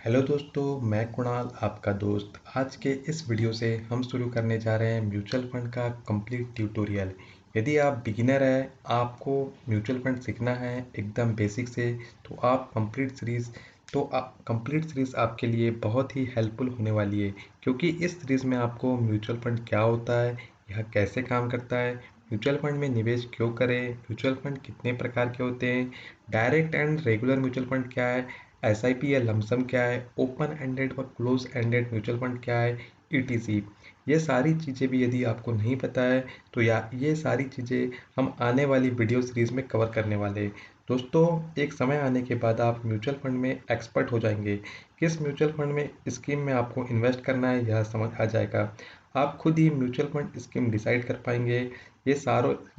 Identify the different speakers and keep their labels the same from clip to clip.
Speaker 1: Hello दोस्तों, मैं कुणाल आपका दोस्त। आज के इस वीडियो से हम शुरू करने जा रहे हैं म्यूचुअल फंड का कंप्लीट ट्यूटोरियल। यदि आप बिगिनर हैं, आपको म्यूचुअल फंड सीखना है एकदम बेसिक से, तो आप कंप्लीट सीरीज़ आपके लिए बहुत ही हेल्पफुल होने वाली है। क्योंकि इस सीरीज़ में आपको म्यूचुअल फंड क्या होता है, यह कैसे काम करता है, म्यूचुअल फंड में निवेश क्यों करें, म्यूचुअल फंड कितने प्रकार के होते हैं, direct and regular mutual fund क्या है, एसआईपी या लमसम क्या है, ओपन एंडेड और क्लोज एंडेड म्यूचुअल फंड क्या है, ईटीसी। ये सारी चीज़ें भी यदि आपको नहीं पता है तो ये सारी चीज़ें हम आने वाली वीडियो सीरीज़ में कवर करने वाले हैं। दोस्तों, एक समय आने के बाद आप म्यूचुअल फंड में एक्सपर्ट हो जाएंगे। किस म्यूचुअल फंड में स्कीम में आपको इन्वेस्ट करना है यह समझ आ जाएगा। आप खुद ही म्यूचुअल फंड स्कीम डिसाइड कर पाएंगे। ये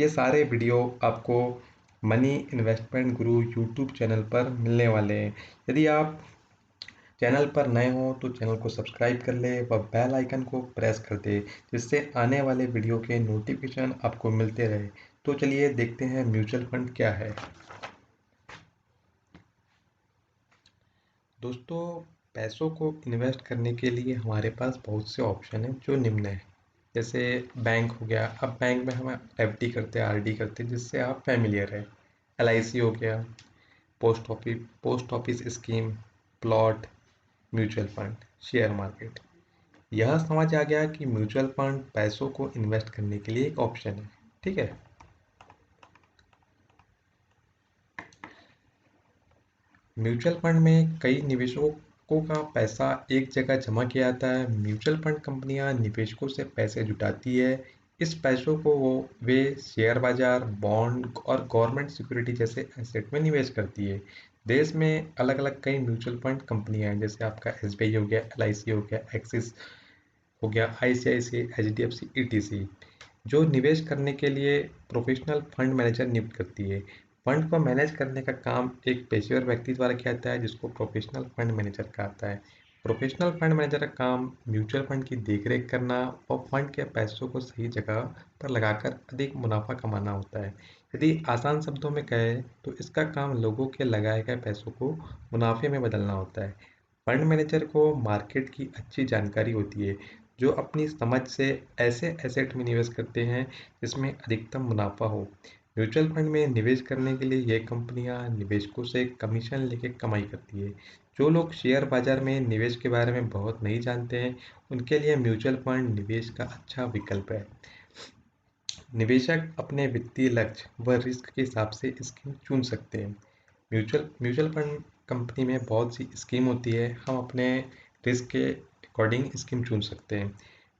Speaker 1: सारे वीडियो आपको मनी इन्वेस्टमेंट गुरु यूट्यूब चैनल पर मिलने वाले हैं। यदि आप चैनल पर नए हो तो चैनल को सब्सक्राइब कर ले व बेल आइकन को प्रेस कर दे, जिससे आने वाले वीडियो के नोटिफिकेशन आपको मिलते रहे। तो चलिए देखते हैं म्यूचुअल फंड क्या है। दोस्तों, पैसों को इन्वेस्ट करने के लिए हमारे पास बहुत से ऑप्शन हैं जो निम्न है। जैसे बैंक हो गया। अब बैंक में हम एफडी करते हैं, आरडी करते हैं, जिससे आप फैमिलियर है। एलआईसी हो गया, post office scheme, plot, mutual fund, share market. यह समझ आ गया कि म्यूचुअल फंड पैसों को इन्वेस्ट करने के लिए एक ऑप्शन है। ठीक है। म्यूचुअल फंड में कई निवेशकों का पैसा एक जगह जमा किया जाता है। म्यूचुअल फंड कंपनियां निवेशकों से पैसे जुटाती है। इस पैसों को वे शेयर बाजार, बॉन्ड और गवर्नमेंट सिक्योरिटी जैसे एसेट में निवेश करती है। देश में अलग अलग कई म्यूचुअल फंड कंपनियां हैं, जैसे आपका एसबीआई हो गया, एलआईसी हो गया, एक्सिस हो गया, आईसीआईसीआई, एचडीएफसी, ईटीसी, जो निवेश करने के लिए प्रोफेशनल फंड मैनेजर नियुक्त करती है। फंड को मैनेज करने का काम एक पेशेवर व्यक्ति द्वारा किया जाता है, जिसको प्रोफेशनल फंड मैनेजर कहा जाता है। प्रोफेशनल फंड मैनेजर का काम म्यूचुअल फंड की देखरेख करना और फंड के पैसों को सही जगह पर लगाकर अधिक मुनाफा कमाना होता है। यदि आसान शब्दों में कहें तो इसका काम लोगों के लगाए गए पैसों को मुनाफे में बदलना होता है। फंड मैनेजर को मार्केट की अच्छी जानकारी होती है, जो अपनी समझ से ऐसे एसेट में निवेश करते हैं जिसमें अधिकतम मुनाफा हो। म्यूचुअल फंड में निवेश करने के लिए ये कंपनियां निवेशकों से कमीशन लेके कमाई करती है। जो लोग शेयर बाजार में निवेश के बारे में बहुत नहीं जानते हैं, उनके लिए म्यूचुअल फंड निवेश का अच्छा विकल्प है। निवेशक अपने वित्तीय लक्ष्य व रिस्क के हिसाब से स्कीम चुन सकते हैं। म्यूचुअल फंड कंपनी में बहुत सी स्कीम होती है, हम अपने रिस्क के अकॉर्डिंग स्कीम चुन सकते हैं।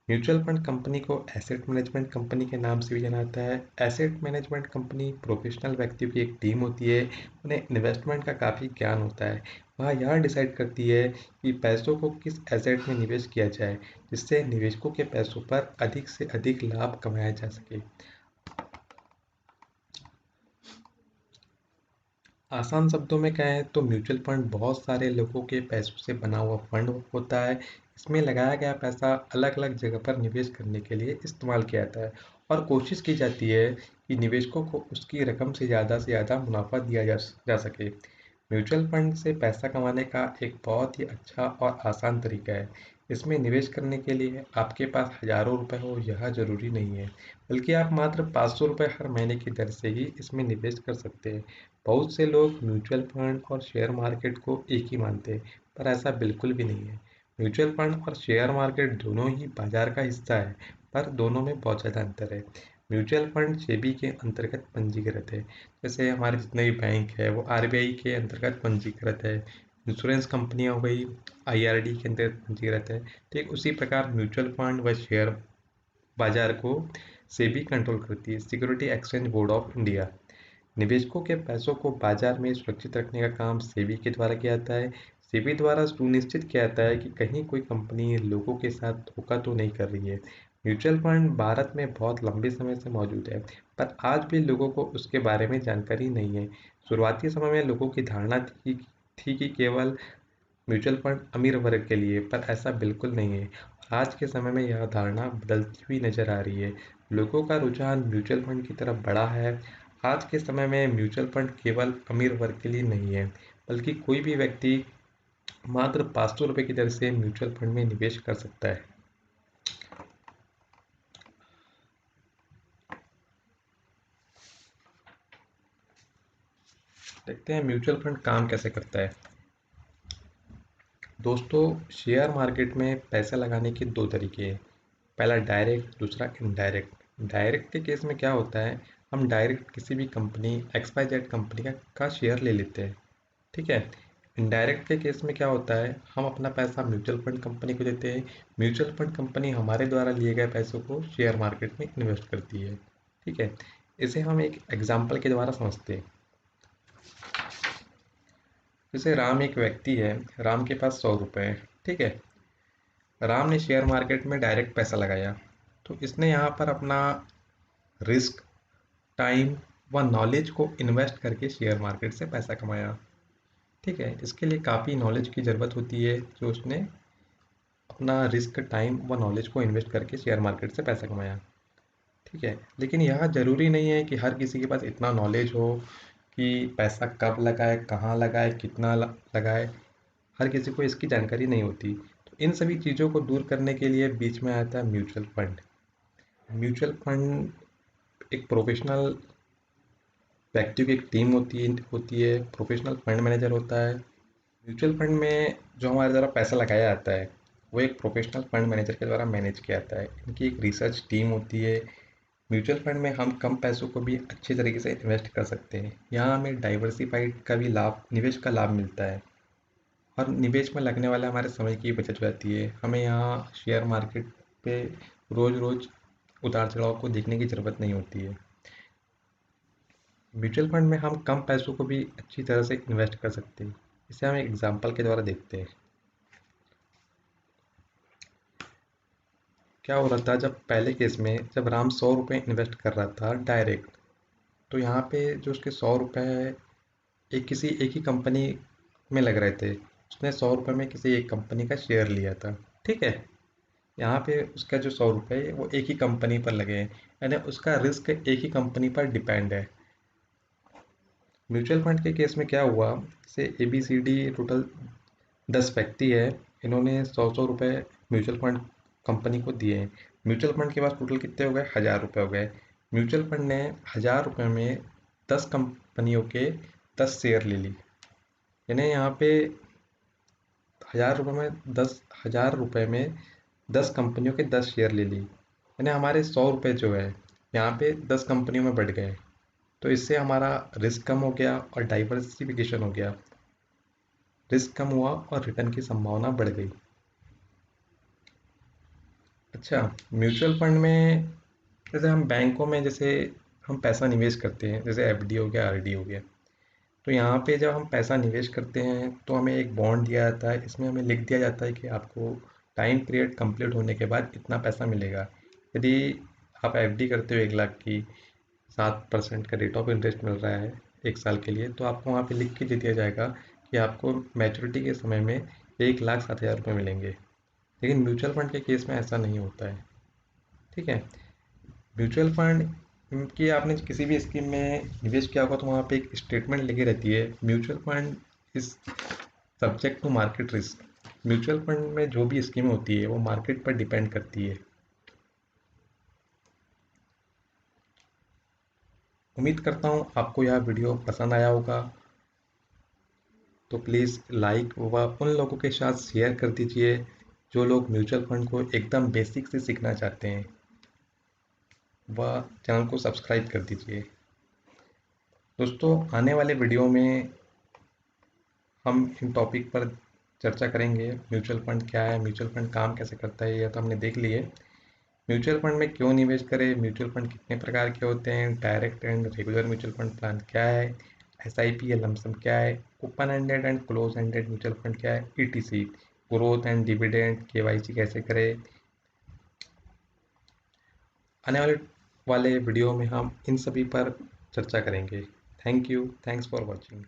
Speaker 1: म्यूचुअल फंड कंपनी को एसेट मैनेजमेंट कंपनी के नाम से भी जाना जाता है। एसेट मैनेजमेंट कंपनी प्रोफेशनल व्यक्तियों की एक टीम होती है, उन्हें इन्वेस्टमेंट का काफ़ी ज्ञान होता है। वह यह डिसाइड करती है कि पैसों को किस एसेट में निवेश किया जाए, जिससे निवेशकों के पैसों पर अधिक से अधिक लाभ कमाया जा सके। आसान शब्दों में कहें तो म्यूचुअल फंड बहुत सारे लोगों के पैसों से बना हुआ फंड होता है। इसमें लगाया गया पैसा अलग अलग जगह पर निवेश करने के लिए इस्तेमाल किया जाता है और कोशिश की जाती है कि निवेशकों को उसकी रकम से ज़्यादा मुनाफा दिया जा सके। म्यूचुअल फंड से पैसा कमाने का एक बहुत ही अच्छा और आसान तरीका है। इसमें निवेश करने के लिए आपके पास हज़ारों रुपए हो यह ज़रूरी नहीं है, बल्कि आप मात्र 500 रुपये हर महीने की दर से ही इसमें निवेश कर सकते हैं। बहुत से लोग म्यूचुअल फंड और शेयर मार्केट को एक ही मानते हैं, पर ऐसा बिल्कुल भी नहीं है। म्यूचुअल फंड और शेयर मार्केट दोनों ही बाजार का हिस्सा है, पर दोनों में बहुत ज़्यादा अंतर है। म्यूचुअल फंड सेबी के अंतर्गत पंजीकृत है। जैसे हमारे जितने भी बैंक है वो आरबीआई के अंतर्गत पंजीकृत है। इंश्योरेंस कंपनियां हो गई, आईआरडी के अंतर्गत पंजीकृत है। ठीक उसी प्रकार म्यूचुअल फंड व शेयर बाजार को सेबी कंट्रोल करती है, security exchange board of India. निवेशकों के पैसों को बाजार में सुरक्षित रखने का काम सेबी के द्वारा किया जाता है। सेबी द्वारा सुनिश्चित किया जाता है कि कहीं कोई कंपनी लोगों के साथ धोखा तो नहीं कर रही है। म्यूचुअल फंड भारत में बहुत लंबे समय से मौजूद है, पर आज भी लोगों को उसके बारे में जानकारी नहीं है। शुरुआती समय में लोगों की धारणा थी कि केवल म्यूचुअल फंड अमीर वर्ग के लिए, पर ऐसा बिल्कुल नहीं है। आज के समय में यह धारणा बदलती हुई नजर आ रही है। लोगों का रुझान म्यूचुअल फंड की तरफ बढ़ा है। आज के समय में म्यूचुअल फंड केवल अमीर वर्ग के लिए नहीं है, बल्कि कोई भी व्यक्ति मात्र 500 रुपये की दर से म्यूचुअल फंड में निवेश कर सकता है। देखते हैं म्यूचुअल फंड काम कैसे करता है। दोस्तों, शेयर मार्केट में पैसा लगाने के दो तरीके हैं। पहला डायरेक्ट, दूसरा इनडायरेक्ट। डायरेक्ट के केस में क्या होता है, हम डायरेक्ट किसी भी कंपनी XYZ कंपनी का शेयर ले लेते हैं, ठीक है। इनडायरेक्ट के केस में क्या होता है, हम अपना पैसा म्यूचुअल फंड कंपनी को देते हैं, म्यूचुअल फंड कंपनी हमारे द्वारा लिए गए पैसों को शेयर मार्केट में इन्वेस्ट करती है, ठीक है। इसे हम एक एग्जाम्पल के द्वारा समझते हैं। जैसे राम एक व्यक्ति है, राम के पास 100 रुपये है, ठीक है। राम ने शेयर मार्केट में डायरेक्ट पैसा लगाया, तो इसने यहाँ पर अपना रिस्क, टाइम व नॉलेज को इन्वेस्ट करके शेयर मार्केट से पैसा कमाया, ठीक है। इसके लिए काफ़ी नॉलेज की ज़रूरत होती है, जो उसने अपना रिस्क, टाइम व नॉलेज को इन्वेस्ट करके शेयर मार्केट से पैसा कमाया, ठीक है। लेकिन यह ज़रूरी नहीं है कि हर किसी के पास इतना नॉलेज हो कि पैसा कब लगाए, कहाँ लगाए, कितना लगाए। हर किसी को इसकी जानकारी नहीं होती। तो इन सभी चीज़ों को दूर करने के लिए बीच में आता है म्यूचुअल फंड। म्यूचुअल फंड एक प्रोफेशनल व्यक्तियों की एक टीम होती है, प्रोफेशनल फंड मैनेजर होता है। म्यूचुअल फंड में जो हमारे द्वारा पैसा लगाया जाता है, वो एक प्रोफेशनल फंड मैनेजर के द्वारा मैनेज किया जाता है। इनकी एक रिसर्च टीम होती है। म्यूचुअल फंड में हम कम पैसों को भी अच्छे तरीके से इन्वेस्ट कर सकते हैं। यहाँ हमें डाइवर्सिफाइड का भी लाभ, निवेश का लाभ मिलता है, और निवेश में लगने वाला हमारे समय की बचत हो जाती है। हमें यहाँ शेयर मार्केट पे रोज़ रोज़ उतार चढ़ाव को देखने की ज़रूरत नहीं होती है। म्यूचुअल फंड में हम कम पैसों को भी अच्छी तरह से इन्वेस्ट कर सकते हैं। इसे हम एक एग्जांपल के द्वारा देखते हैं। क्या हो रहा था, जब पहले केस में जब राम 100 रुपये इन्वेस्ट कर रहा था डायरेक्ट, तो यहाँ पे जो उसके 100 रुपये है, एक ही कंपनी में लग रहे थे। उसने 100 रुपये में किसी एक कंपनी का शेयर लिया था, ठीक है। यहाँ पे उसका जो 100 रुपये है वो एक ही कंपनी पर लगे हैं, यानी उसका रिस्क एक ही कंपनी पर डिपेंड है। म्यूचुअल फंड के केस में क्या हुआ, जैसे ABCD टोटल 10 व्यक्ति है, इन्होंने 100-100 रुपये म्यूचुअल फंड कंपनी को दिए हैं। म्यूचुअल फंड के पास टोटल कितने हो गए, 1000 रुपये हो गए। म्यूचुअल फंड ने 1000 रुपये में 10 कंपनियों के 10 शेयर ले ली, यानी यहाँ पे 10 कंपनियों के 10 शेयर ले ली, यानी हमारे 100 रुपये जो है यहाँ पे 10 कंपनियों में बढ़ गए। तो इससे हमारा रिस्क कम हो गया और डाइवर्सिफिकेशन हो गया। रिस्क कम हुआ और रिटर्न की संभावना बढ़ गई। अच्छा, म्यूचुअल फंड में जैसे हम बैंकों में जैसे हम पैसा निवेश करते हैं, जैसे FD हो गया, RD हो गया, तो यहाँ पे जब हम पैसा निवेश करते हैं तो हमें एक बॉन्ड दिया जाता है। इसमें हमें लिख दिया जाता है कि आपको टाइम पीरियड कंप्लीट होने के बाद इतना पैसा मिलेगा। यदि आप FD करते हो 1 लाख की, 7% का रेट ऑफ इंटरेस्ट मिल रहा है 1 साल के लिए, तो आपको वहाँ पे लिख के दे दिया जाएगा कि आपको मैच्योरिटी के समय में 1,07,000 रुपये मिलेंगे। लेकिन म्यूचुअल फंड के केस में ऐसा नहीं होता है, ठीक है। म्यूचुअल फंड की आपने किसी भी स्कीम में निवेश किया होगा तो वहाँ पे एक स्टेटमेंट लिखी रहती है, mutual fund is subject to market risk. Mutual fund में जो भी स्कीम होती है वो मार्केट पर डिपेंड करती है। उम्मीद करता हूँ आपको यह वीडियो पसंद आया होगा, तो प्लीज़ लाइक व उन लोगों के साथ शेयर कर दीजिए जो लोग म्यूचुअल फंड को एकदम बेसिक से सीखना चाहते हैं, व चैनल को सब्सक्राइब कर दीजिए। दोस्तों, आने वाले वीडियो में हम इन टॉपिक पर चर्चा करेंगे। म्यूचुअल फंड क्या है, म्यूचुअल फंड काम कैसे करता है, यह तो हमने देख लिए। म्यूचुअल फंड में क्यों निवेश करें, म्यूचुअल फंड कितने प्रकार के होते हैं, direct and regular mutual fund plan क्या है, SIP या लमसम क्या है, open ended and close ended mutual fund क्या है, ETC, growth and dividend, KYC कैसे करें। आने वाले वीडियो में हम इन सभी पर चर्चा करेंगे। Thank you, thanks for watching.